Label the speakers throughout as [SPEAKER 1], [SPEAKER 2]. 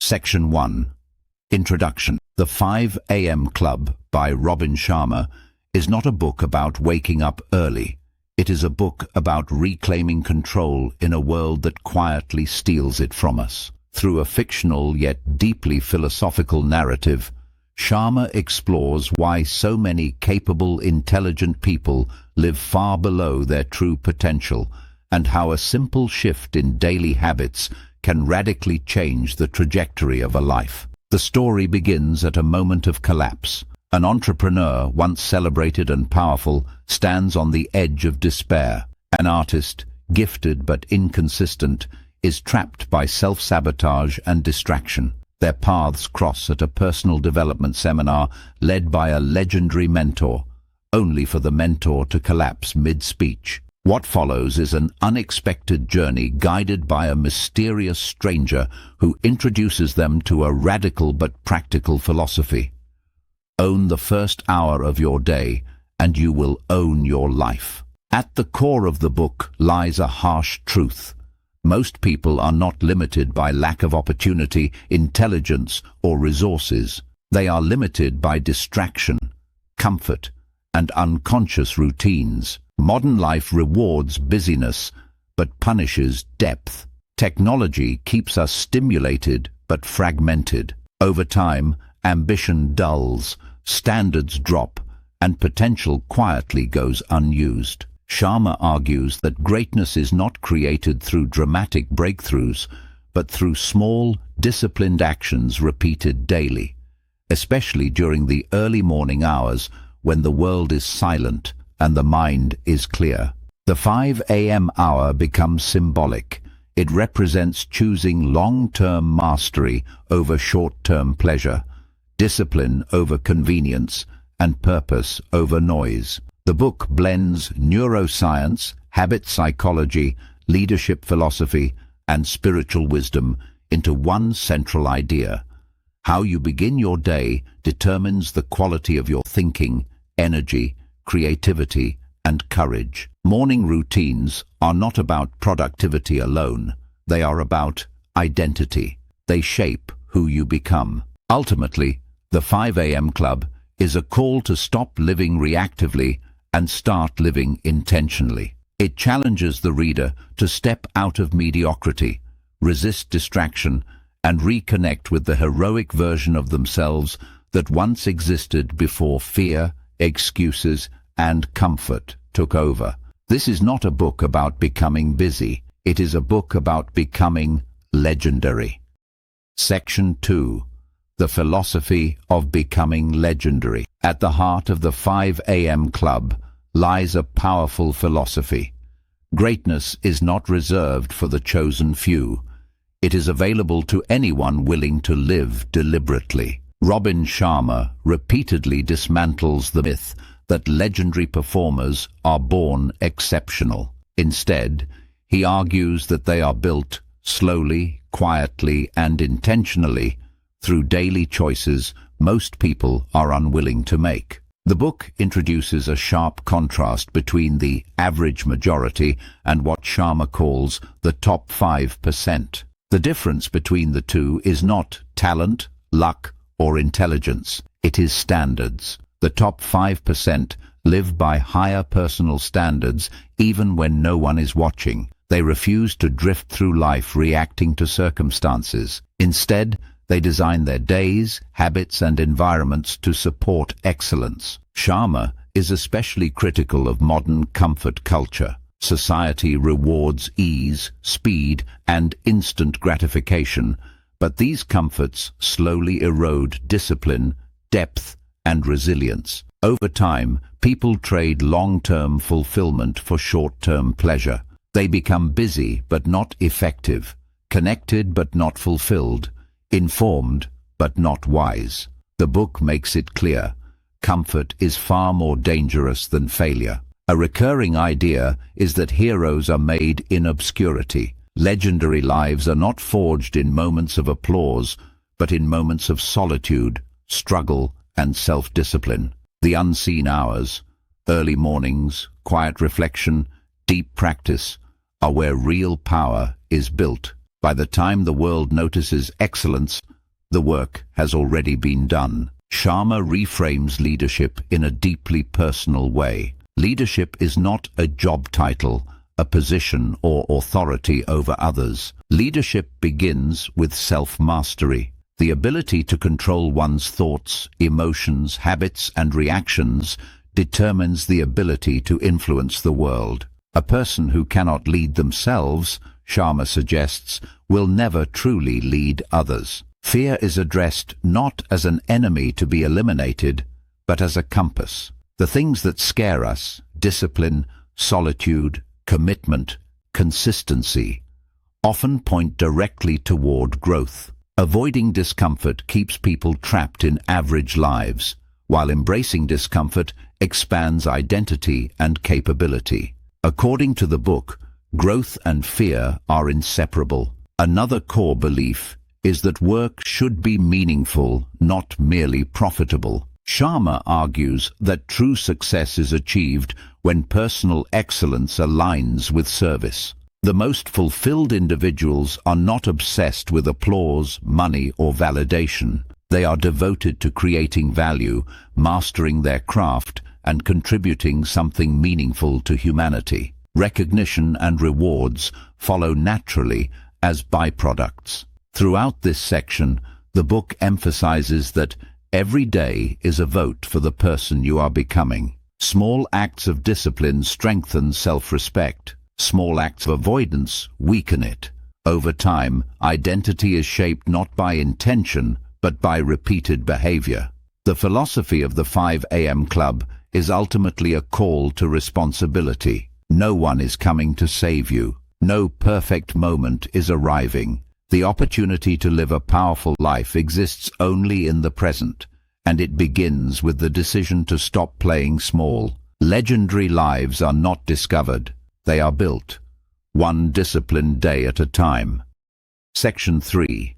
[SPEAKER 1] Section 1. Introduction. The 5 a.m. Club by Robin Sharma is not a book about waking up early. It is a book about reclaiming control in a world that quietly steals it from us. Through a fictional yet deeply philosophical narrative, Sharma explores why so many capable, intelligent people live far below their true potential, and how a simple shift in daily habits can radically change the trajectory of a life. The story begins at a moment of collapse. An entrepreneur, once celebrated and powerful, stands on the edge of despair. An artist, gifted but inconsistent, is trapped by self-sabotage and distraction. Their paths cross at a personal development seminar led by a legendary mentor, only for the mentor to collapse mid-speech. What follows is an unexpected journey guided by a mysterious stranger who introduces them to a radical but practical philosophy. Own the first hour of your day, and you will own your life. At the core of the book lies a harsh truth. Most people are not limited by lack of opportunity, intelligence, or resources. They are limited by distraction, comfort, and unconscious routines. Modern life rewards busyness, but punishes depth. Technology keeps us stimulated but fragmented. Over time, ambition dulls, standards drop, and potential quietly goes unused. Sharma argues that greatness is not created through dramatic breakthroughs, but through small, disciplined actions repeated daily, especially during the early morning hours when the world is silent and the mind is clear. The 5 a.m. hour becomes symbolic. It represents choosing long-term mastery over short-term pleasure, discipline over convenience, and purpose over noise. The book blends neuroscience, habit psychology, leadership philosophy, and spiritual wisdom into one central idea. How you begin your day determines the quality of your thinking, energy, creativity, and courage. Morning routines are not about productivity alone. They are about identity. They shape who you become. Ultimately, the 5 a.m. Club is a call to stop living reactively and start living intentionally. It challenges the reader to step out of mediocrity, resist distraction, and reconnect with the heroic version of themselves that once existed before fear, excuses, and comfort took over. This is not a book about becoming busy. It is a book about becoming legendary. Section 2. The philosophy of becoming legendary. At the heart of the 5 a.m. Club lies a powerful philosophy. Greatness is not reserved for the chosen few. It is available to anyone willing to live deliberately. Robin Sharma repeatedly dismantles the myth that legendary performers are born exceptional. Instead, he argues that they are built slowly, quietly, and intentionally through daily choices most people are unwilling to make. The book introduces a sharp contrast between the average majority and what Sharma calls the top 5%. The difference between the two is not talent, luck, or intelligence. It is standards. The top 5% live by higher personal standards even when no one is watching. They refuse to drift through life reacting to circumstances. Instead, they design their days, habits, and environments to support excellence. Sharma is especially critical of modern comfort culture. Society rewards ease, speed, and instant gratification, but these comforts slowly erode discipline, depth, and resilience. Over time, people trade long-term fulfillment for short-term pleasure. They become busy but not effective, connected but not fulfilled, informed but not wise. The book makes it clear: comfort is far more dangerous than failure. A recurring idea is that heroes are made in obscurity. Legendary lives are not forged in moments of applause, but in moments of solitude, struggle, and self-discipline. The unseen hours, early mornings, quiet reflection, deep practice, are where real power is built. By the time the world notices excellence, The work has already been done. Sharma reframes leadership in a deeply personal way. Leadership is not a job title, a position or authority over others. Leadership begins with self-mastery. The ability to control one's thoughts, emotions, habits and reactions determines the ability to influence the world. A person who cannot lead themselves, Sharma suggests, will never truly lead others. Fear is addressed not as an enemy to be eliminated, but as a compass. The things that scare us, discipline, solitude, commitment, consistency, often point directly toward growth. Avoiding discomfort keeps people trapped in average lives, while embracing discomfort expands identity and capability. According to the book, growth and fear are inseparable. Another core belief is that work should be meaningful, not merely profitable. Sharma argues that true success is achieved when personal excellence aligns with service. The most fulfilled individuals are not obsessed with applause, money, or validation. They are devoted to creating value, mastering their craft, and contributing something meaningful to humanity. Recognition and rewards follow naturally as byproducts. Throughout this section, the book emphasizes that every day is a vote for the person you are becoming. Small acts of discipline strengthen self-respect. Small acts of avoidance weaken it. Over time, identity is shaped not by intention, but by repeated behavior. The philosophy of the 5 a.m. Club is ultimately a call to responsibility. No one is coming to save you. No perfect moment is arriving. The opportunity to live a powerful life exists only in the present, and it begins with the decision to stop playing small. Legendary lives are not discovered. They are built, one disciplined day at a time. Section 3.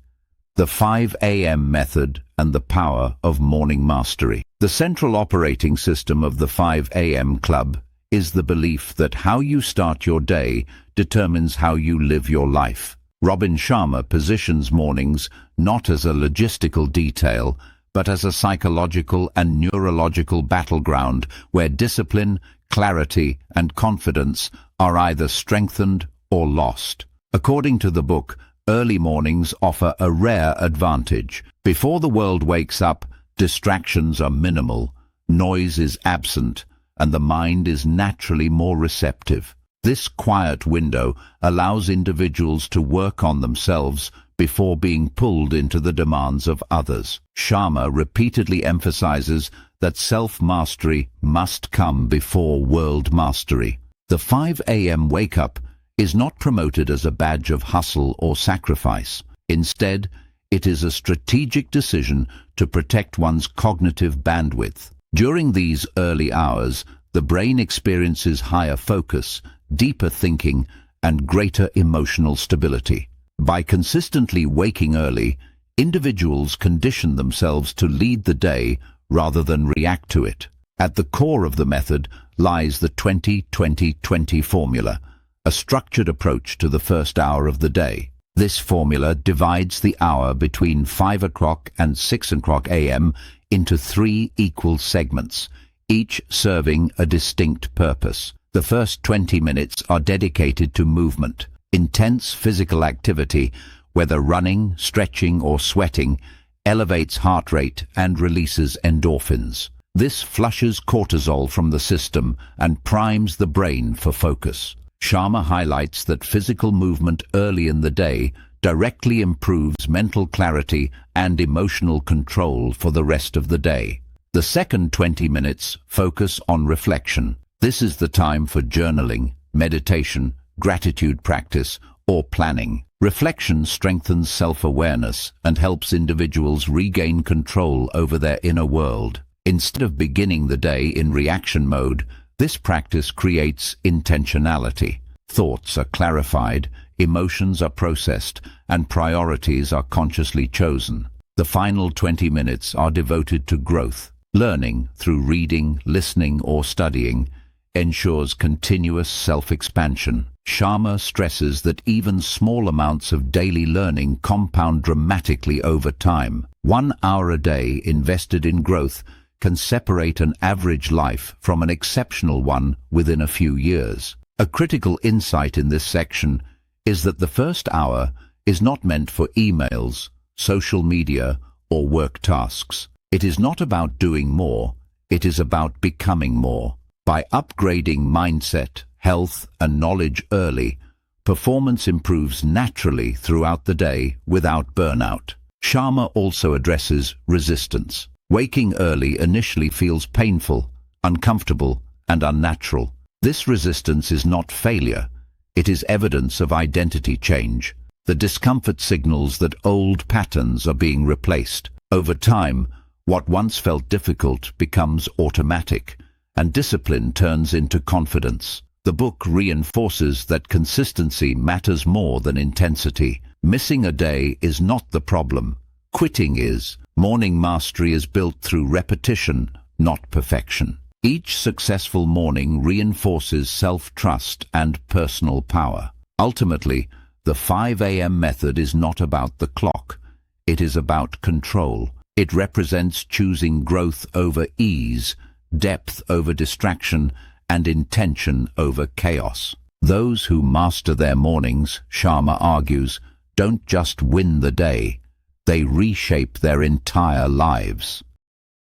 [SPEAKER 1] The 5 a.m. Method and the Power of Morning Mastery. The central operating system of the 5 a.m. Club is the belief that how you start your day determines how you live your life. Robin Sharma positions mornings not as a logistical detail, but as a psychological and neurological battleground where discipline, clarity, and confidence are either strengthened or lost. According to the book, early mornings offer a rare advantage. Before the world wakes up, distractions are minimal, noise is absent, and the mind is naturally more receptive. This quiet window allows individuals to work on themselves before being pulled into the demands of others. Sharma repeatedly emphasizes that self-mastery must come before world mastery. The 5 a.m. wake-up is not promoted as a badge of hustle or sacrifice. Instead, it is a strategic decision to protect one's cognitive bandwidth. During these early hours, the brain experiences higher focus, deeper thinking, and greater emotional stability. By consistently waking early, individuals condition themselves to lead the day rather than react to it. At the core of the method lies the 20-20-20 formula, a structured approach to the first hour of the day. This formula divides the hour between 5 o'clock and 6 o'clock a.m. into 3 equal segments, each serving a distinct purpose. The first 20 minutes are dedicated to movement. Intense physical activity, whether running, stretching, or sweating, elevates heart rate and releases endorphins. This flushes cortisol from the system and primes the brain for focus. Sharma highlights that physical movement early in the day directly improves mental clarity and emotional control for the rest of the day. The second 20 minutes focus on reflection. This is the time for journaling, meditation, gratitude practice, or planning. Reflection strengthens self-awareness and helps individuals regain control over their inner world. Instead of beginning the day in reaction mode, this practice creates intentionality. Thoughts are clarified, emotions are processed, and priorities are consciously chosen. The final 20 minutes are devoted to growth. Learning through reading, listening, or studying ensures continuous self-expansion. Sharma stresses that even small amounts of daily learning compound dramatically over time. 1 hour a day invested in growth can separate an average life from an exceptional one within a few years. A critical insight in this section is that the first hour is not meant for emails, social media, or work tasks. It is not about doing more, it is about becoming more. By upgrading mindset, health, and knowledge early, performance improves naturally throughout the day without burnout. Sharma also addresses resistance. Waking early initially feels painful, uncomfortable, and unnatural. This resistance is not failure, it is evidence of identity change. The discomfort signals that old patterns are being replaced. Over time, what once felt difficult becomes automatic, and discipline turns into confidence. The book reinforces that consistency matters more than intensity. Missing a day is not the problem. Quitting is. Morning mastery is built through repetition, not perfection. Each successful morning reinforces self-trust and personal power. Ultimately, the 5 a.m. method is not about the clock. It is about control. It represents choosing growth over ease, depth over distraction, and intention over chaos. Those who master their mornings, Sharma argues, don't just win the day, they reshape their entire lives.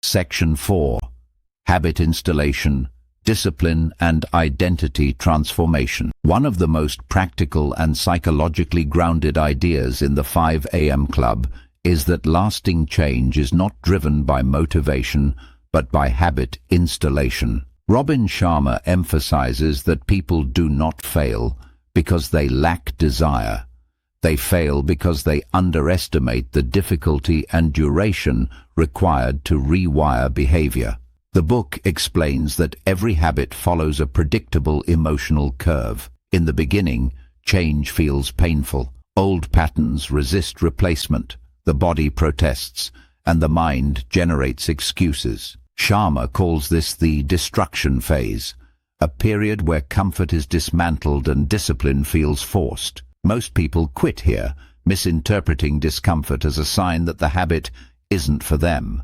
[SPEAKER 1] Section 4. Habit installation, discipline, and identity transformation. One of the most practical and psychologically grounded ideas in the 5 a.m. Club is that lasting change is not driven by motivation, but by habit installation. Robin Sharma emphasizes that people do not fail because they lack desire. They fail because they underestimate the difficulty and duration required to rewire behavior. The book explains that every habit follows a predictable emotional curve. In the beginning, change feels painful. Old patterns resist replacement. The body protests, and the mind generates excuses. Sharma calls this the destruction phase, a period where comfort is dismantled and discipline feels forced. Most people quit here, misinterpreting discomfort as a sign that the habit isn't for them.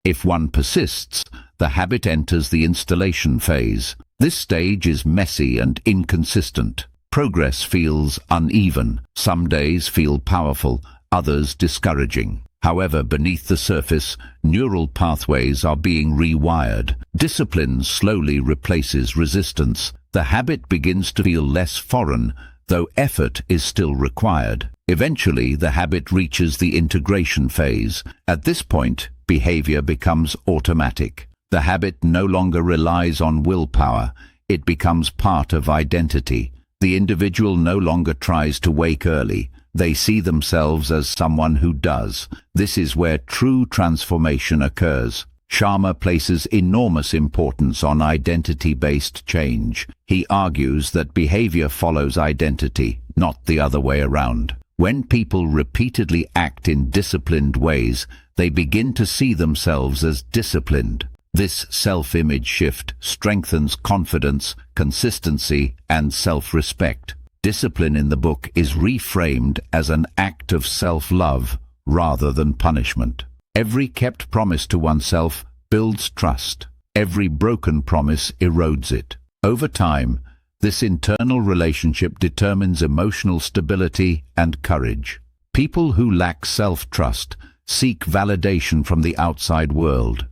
[SPEAKER 1] If one persists, the habit enters the installation phase. This stage is messy and inconsistent. Progress feels uneven. Some days feel powerful, others discouraging. However, beneath the surface, neural pathways are being rewired. Discipline slowly replaces resistance. The habit begins to feel less foreign, though effort is still required. Eventually, the habit reaches the integration phase. At this point, behavior becomes automatic. The habit no longer relies on willpower. It becomes part of identity. The individual no longer tries to wake early. They see themselves as someone who does. This is where true transformation occurs. Sharma places enormous importance on identity-based change. He argues that behavior follows identity, not the other way around. When people repeatedly act in disciplined ways, they begin to see themselves as disciplined. This self-image shift strengthens confidence, consistency, and self-respect. Discipline in the book is reframed as an act of self-love rather than punishment. Every kept promise to oneself builds trust. Every broken promise erodes it. Over time, this internal relationship determines emotional stability and courage. People who lack self-trust seek validation from the outside world.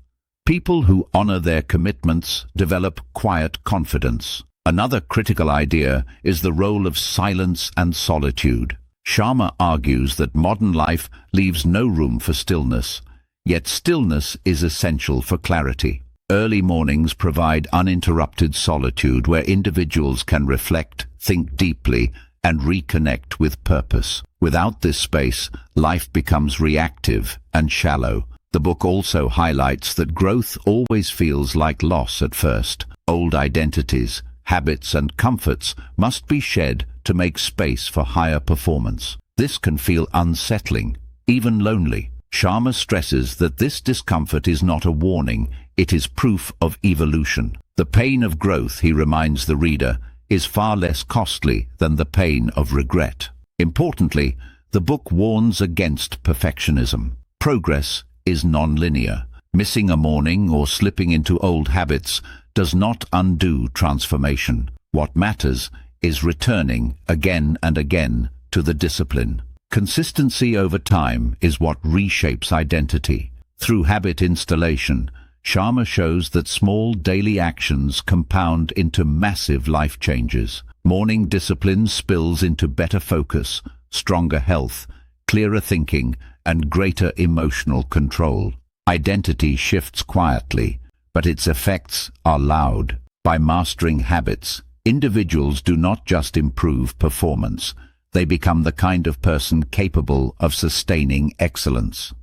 [SPEAKER 1] People who honor their commitments develop quiet confidence. Another critical idea is the role of silence and solitude. Sharma argues that modern life leaves no room for stillness, yet stillness is essential for clarity. Early mornings provide uninterrupted solitude where individuals can reflect, think deeply, and reconnect with purpose. Without this space, life becomes reactive and shallow. The book also highlights that growth always feels like loss at first. Old identities, habits, and comforts must be shed to make space for higher performance. This can feel unsettling, even lonely. Sharma stresses that this discomfort is not a warning, it is proof of evolution. The pain of growth, he reminds the reader, is far less costly than the pain of regret. Importantly, the book warns against perfectionism. Progress is non-linear. Missing a morning or slipping into old habits does not undo transformation. What matters is returning again and again to the discipline. Consistency over time is what reshapes identity. Through habit installation, Sharma shows that small daily actions compound into massive life changes. Morning discipline spills into better focus, stronger health, clearer thinking, and greater emotional control. Identity shifts quietly, but its effects are loud. By mastering habits, individuals do not just improve performance, they become the kind of person capable of sustaining excellence.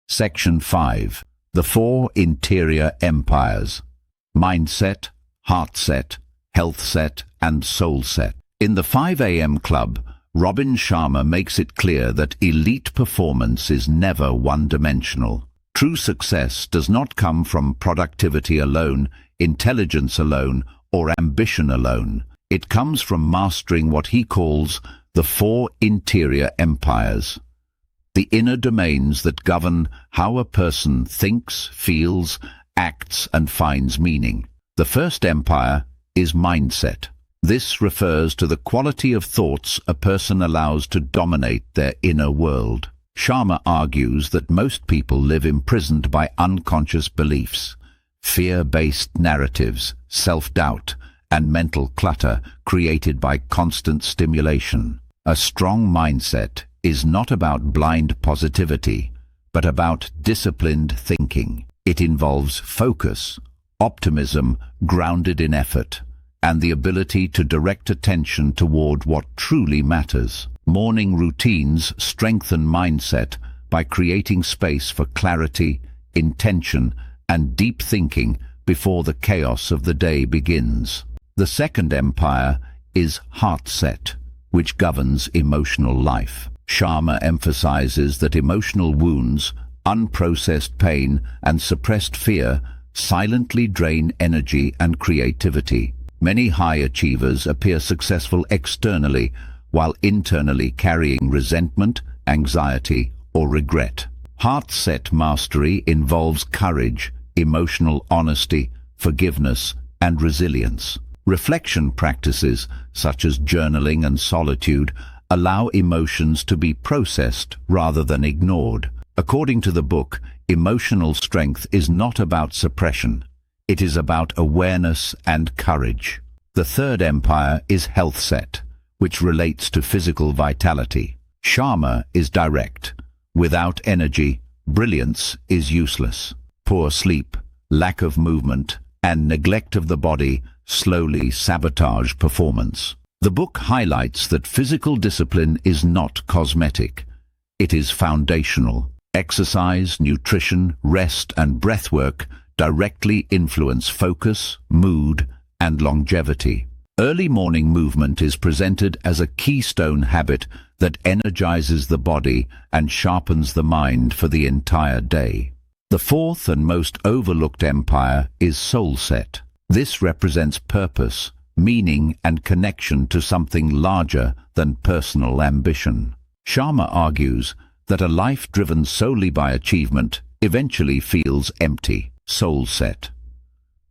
[SPEAKER 1] Section 5. The 4 Interior Empires: Mindset, Heart Set, Health Set, and Soul Set. In the 5 a.m. Club, Robin Sharma makes it clear that elite performance is never one-dimensional. True success does not come from productivity alone, intelligence alone, or ambition alone. It comes from mastering what he calls the 4 interior empires, the inner domains that govern how a person thinks, feels, acts, and finds meaning. The first empire is mindset. This refers to the quality of thoughts a person allows to dominate their inner world. Sharma argues that most people live imprisoned by unconscious beliefs, fear-based narratives, self-doubt, and mental clutter created by constant stimulation. A strong mindset is not about blind positivity, but about disciplined thinking. It involves focus, optimism grounded in effort, and the ability to direct attention toward what truly matters. Morning routines strengthen mindset by creating space for clarity, intention, and deep thinking before the chaos of the day begins. The second empire is heart set, which governs emotional life. Sharma emphasizes that emotional wounds, unprocessed pain, and suppressed fear silently drain energy and creativity. Many high achievers appear successful externally, while internally carrying resentment, anxiety, or regret. Heart-set mastery involves courage, emotional honesty, forgiveness, and resilience. Reflection practices, such as journaling and solitude, allow emotions to be processed rather than ignored. According to the book, emotional strength is not about suppression. It is about awareness and courage. The third empire is health set, which relates to physical vitality. Sharma is direct. Without energy, brilliance is useless. Poor sleep, lack of movement, and neglect of the body slowly sabotage performance. The book highlights that physical discipline is not cosmetic. It is foundational. Exercise, nutrition, rest, and breathwork directly influence focus, mood, and longevity. Early morning movement is presented as a keystone habit that energizes the body and sharpens the mind for the entire day. The fourth and most overlooked empire is soul set. This represents purpose, meaning, and connection to something larger than personal ambition. Sharma argues that a life driven solely by achievement eventually feels empty. Soul set.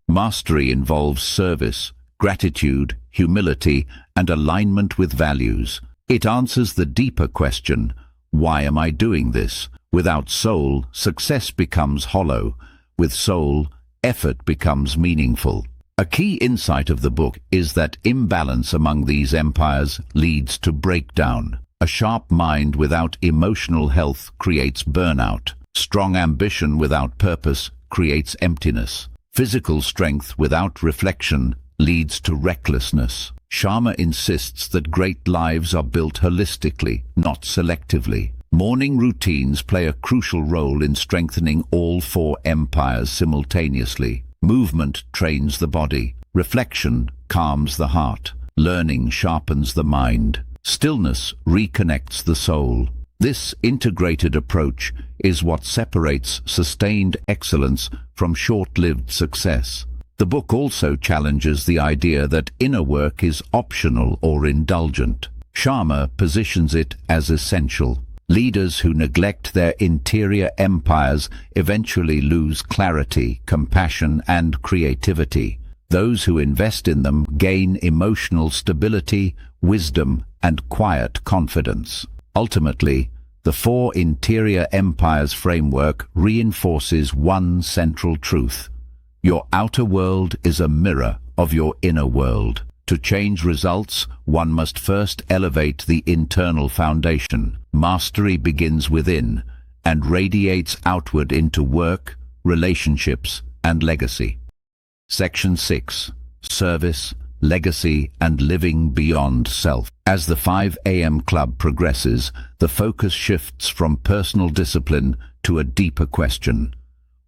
[SPEAKER 1] Mastery involves service, gratitude, humility, and alignment with values. It answers the deeper question, why am I doing this? Without soul, success becomes hollow. With soul, effort becomes meaningful. A key insight of the book is that imbalance among these empires leads to breakdown. A sharp mind without emotional health creates burnout. Strong ambition without purpose creates emptiness. Physical strength without reflection leads to recklessness. Sharma insists that great lives are built holistically, not selectively. Morning routines play a crucial role in strengthening all 4 empires simultaneously. Movement trains the body. Reflection calms the heart. Learning sharpens the mind. Stillness reconnects the soul. This integrated approach is what separates sustained excellence from short-lived success. The book also challenges the idea that inner work is optional or indulgent. Sharma positions it as essential. Leaders who neglect their interior empires eventually lose clarity, compassion, and creativity. Those who invest in them gain emotional stability, wisdom, and quiet confidence. Ultimately, the four interior empires framework reinforces one central truth. Your outer world is a mirror of your inner world. To change results, one must first elevate the internal foundation. Mastery begins within and radiates outward into work, relationships, and legacy. Section 6. Service, Legacy, and Living Beyond Self. As the 5 a.m. Club progresses, the focus shifts from personal discipline to a deeper question.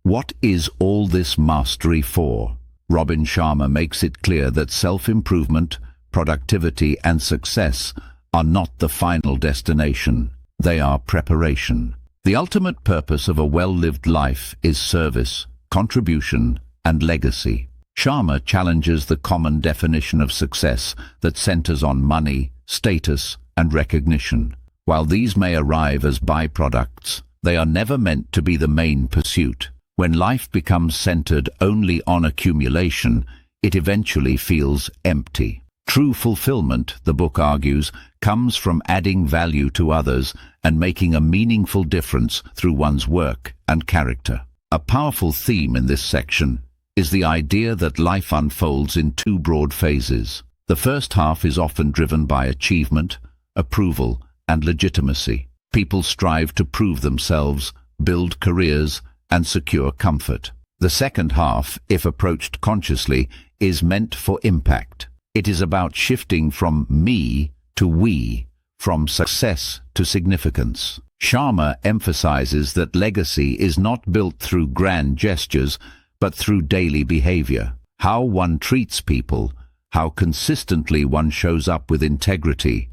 [SPEAKER 1] What is all this mastery for? Robin Sharma makes it clear that self-improvement, productivity, and success are not the final destination. They are preparation. The ultimate purpose of a well-lived life is service, contribution, and legacy. Sharma challenges the common definition of success that centers on money, status, and recognition. While these may arrive as byproducts, they are never meant to be the main pursuit. When life becomes centered only on accumulation, it eventually feels empty. True fulfillment, the book argues, comes from adding value to others and making a meaningful difference through one's work and character. A powerful theme in this section is the idea that life unfolds in two broad phases. The first half is often driven by achievement, approval, and legitimacy. People strive to prove themselves, build careers, and secure comfort. The second half, if approached consciously, is meant for impact. It is about shifting from me to we, from success to significance. Sharma emphasizes that legacy is not built through grand gestures, but through daily behavior. How one treats people, how consistently one shows up with integrity,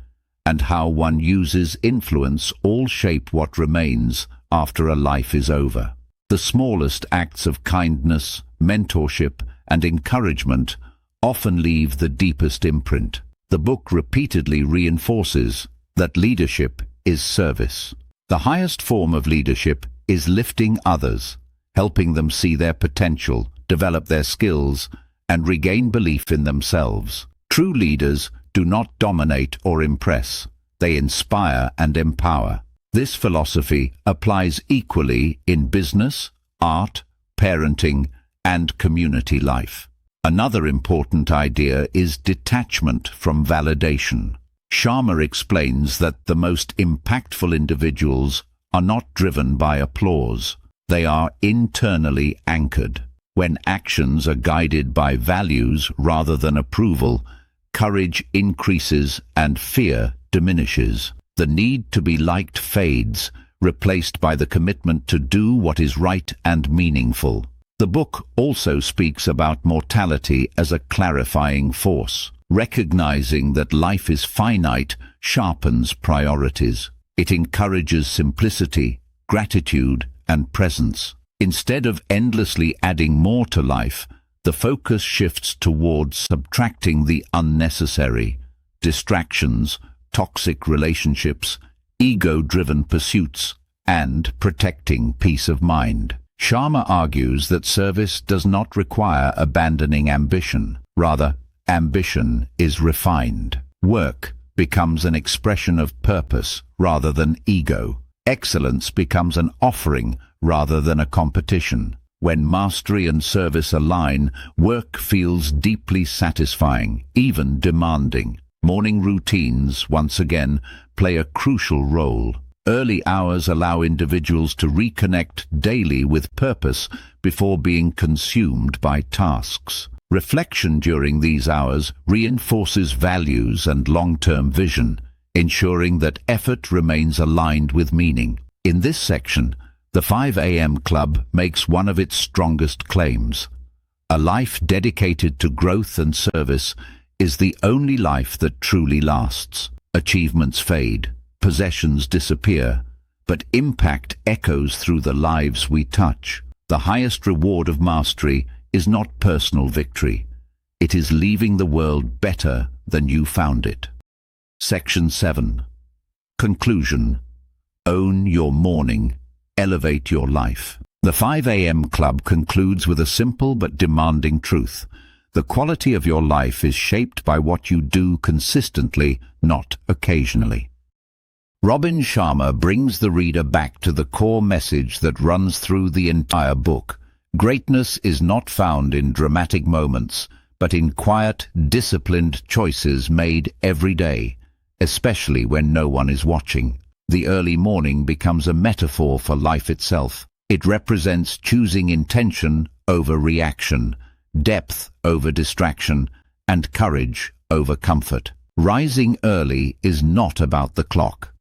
[SPEAKER 1] and how one uses influence all shape what remains after a life is over. The smallest acts of kindness, mentorship, and encouragement often leave the deepest imprint. The book repeatedly reinforces that leadership is service. The highest form of leadership is lifting others, helping them see their potential, develop their skills, and regain belief in themselves. True leaders do not dominate or impress. They inspire and empower. This philosophy applies equally in business, art, parenting, and community life. Another important idea is detachment from validation. Sharma explains that the most impactful individuals are not driven by applause. They are internally anchored. When actions are guided by values rather than approval, courage increases and fear diminishes. The need to be liked fades, replaced by the commitment to do what is right and meaningful. The book also speaks about mortality as a clarifying force. Recognizing that life is finite sharpens priorities. It encourages simplicity, gratitude, and presence. Instead of endlessly adding more to life, the focus shifts towards subtracting the unnecessary: distractions, toxic relationships, ego-driven pursuits, and protecting peace of mind. Sharma argues that service does not require abandoning ambition. Rather, ambition is refined. Work becomes an expression of purpose rather than ego. Excellence becomes an offering rather than a competition. When mastery and service align, work feels deeply satisfying, even demanding. Morning routines, once again, play a crucial role. Early hours allow individuals to reconnect daily with purpose before being consumed by tasks. Reflection during these hours reinforces values and long-term vision, ensuring that effort remains aligned with meaning. In this section, the 5 a.m. Club makes one of its strongest claims. A life dedicated to growth and service is the only life that truly lasts. Achievements fade, possessions disappear, but impact echoes through the lives we touch. The highest reward of mastery is not personal victory. It is leaving the world better than you found it. Section 7. Conclusion. Own your morning. Elevate your life. The 5 a.m. Club concludes with a simple but demanding truth. The quality of your life is shaped by what you do consistently, not occasionally. Robin Sharma brings the reader back to the core message that runs through the entire book. Greatness is not found in dramatic moments, but in quiet, disciplined choices made every day, especially when no one is watching. The early morning becomes a metaphor for life itself. It represents choosing intention over reaction, depth over distraction, and courage over comfort. Rising early is not about the clock.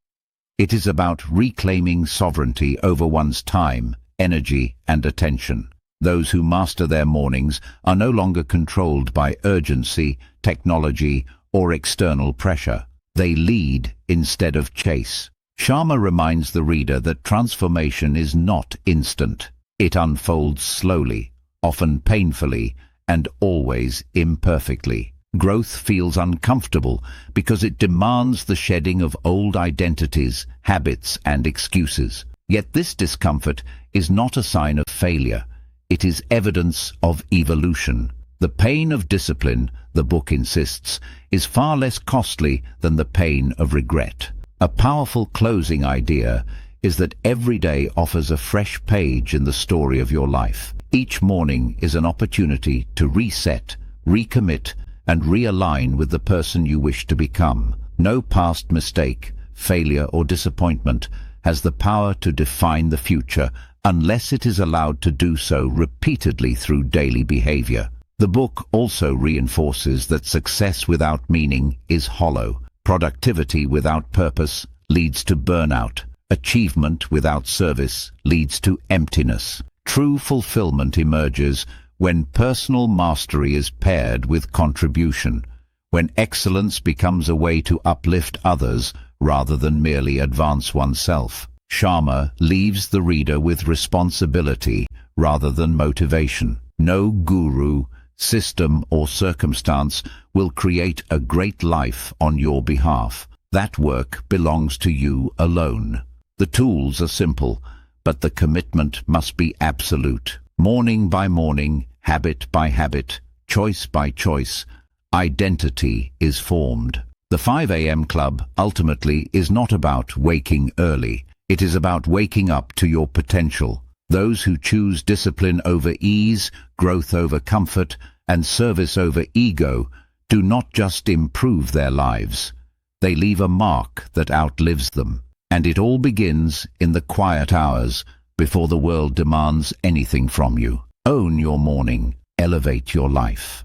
[SPEAKER 1] It is about reclaiming sovereignty over one's time, energy, and attention. Those who master their mornings are no longer controlled by urgency, technology, or external pressure. They lead instead of chase. Sharma reminds the reader that transformation is not instant. It unfolds slowly, often painfully, and always imperfectly. Growth feels uncomfortable because it demands the shedding of old identities, habits, and excuses. Yet this discomfort is not a sign of failure. It is evidence of evolution. The pain of discipline, the book insists, is far less costly than the pain of regret. A powerful closing idea is that every day offers a fresh page in the story of your life. Each morning is an opportunity to reset, recommit, and realign with the person you wish to become. No past mistake, failure, or disappointment has the power to define the future unless it is allowed to do so repeatedly through daily behavior. The book also reinforces that success without meaning is hollow. Productivity without purpose leads to burnout. Achievement without service leads to emptiness. True fulfillment emerges when personal mastery is paired with contribution, when excellence becomes a way to uplift others rather than merely advance oneself. Sharma leaves the reader with responsibility rather than motivation. No guru, system, or circumstance will create a great life on your behalf. That work belongs to you alone. The tools are simple, but the commitment must be absolute. Morning by morning, habit by habit, choice by choice, identity is formed. The 5 a.m. Club ultimately is not about waking early. It is about waking up to your potential. Those who choose discipline over ease, growth over comfort, and service over ego do not just improve their lives. They leave a mark that outlives them. And it all begins in the quiet hours before the world demands anything from you. Own your morning. Elevate your life.